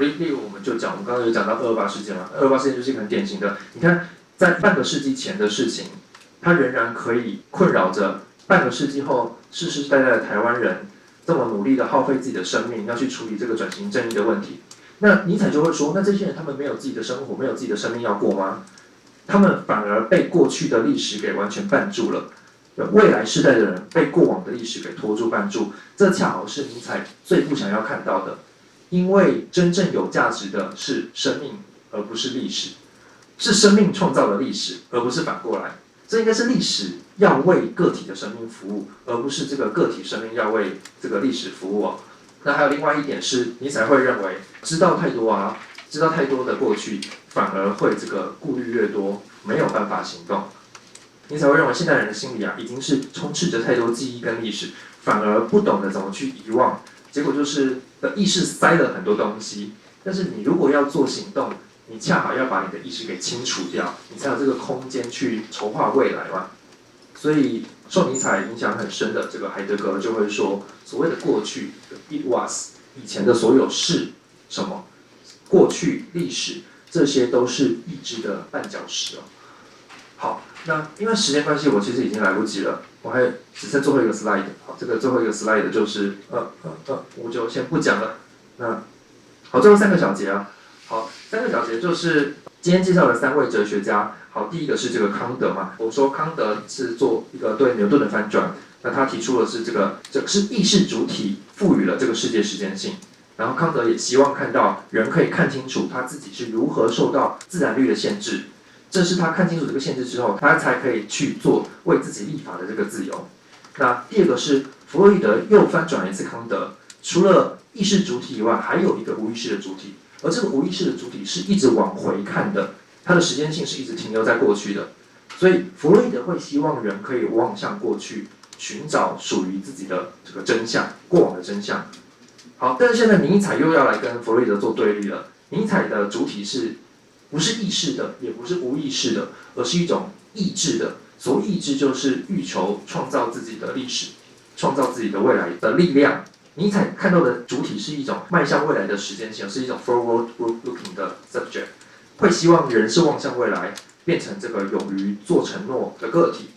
例如，我们刚刚有讲到228事件嘛，228事件就是一个很典型的。你看，在半个世纪前的事情，它仍然可以困扰着半个世纪后世世代代的台湾人，这么努力的耗费自己的生命，要去处理这个转型正义的问题。那尼采就会说，那这些人他们没有自己的生活，没有自己的生命要过吗？他们反而被过去的历史给完全绊住了。未来世代的人被过往的历史给拖住绊住，这恰好是尼采最不想要看到的。因为真正有价值的是生命，而不是历史，是生命创造了历史，而不是反过来。这应该是历史要为个体的生命服务，而不是这个个体生命要为这个历史服务哦。那还有另外一点是，尼采会认为知道太多的过去，反而会这个顾虑越多，没有办法行动。尼采会认为现代人的心理啊，已经是充斥着太多记忆跟历史，反而不懂得怎么去遗忘，结果就是意识塞了很多东西。但是你如果要做行动，你恰好要把你的意识给清除掉，你才有这个空间去筹划未来嘛。所以受尼采影响很深的这个海德格就会说，所谓的过去 ，it was 以前的所有事，什么过去历史，这些都是意志的绊脚石哦。好，那因为时间关系，我其实已经来不及了，我还只剩最后一个 slide。好，这个最后一个 slide 就是我就先不讲了。那好，最后3个小节啊。好，3个小节就是今天介绍的3位哲学家。好，第一个是这个康德嘛，我说康德是做一个对牛顿的翻转，那他提出的是这是意识主体赋予了这个世界时间性。然后康德也希望看到人可以看清楚他自己是如何受到自然律的限制，这是他看清楚这个限制之后，他才可以去做为自己立法的这个自由。那第二个是弗洛伊德又翻转了一次康德，除了意识主体以外，还有一个无意识的主体，而这个无意识的主体是一直往回看的，它的时间性是一直停留在过去的。所以弗洛伊德会希望人可以望向过去，寻找属于自己的这个真相，过往的真相。好，但是现在尼采又要来跟弗洛伊德做对立了。尼采的主体不是意识的，也不是无意识的，而是一种意志的。所谓意志，就是欲求创造自己的历史，创造自己的未来的力量。尼采看到的主体是一种迈向未来的时间性，是一种 forward-looking 的 subject， 会希望人是望向未来，变成这个勇于做承诺的个体。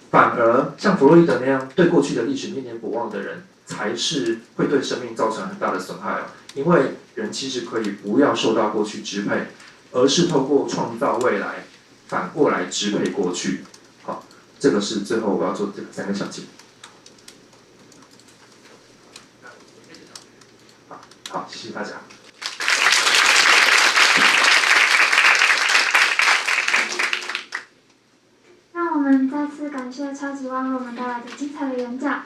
反而像弗洛伊德那样对过去的历史念念不忘的人，才是会对生命造成很大的损害哦。因为人其实可以不要受到过去支配，而是透过创造未来，反过来支配过去。好，这个是最后我要做的这个3个小节。好，谢谢大家。让我们再次感谢超级万为我们带来的精彩的演讲。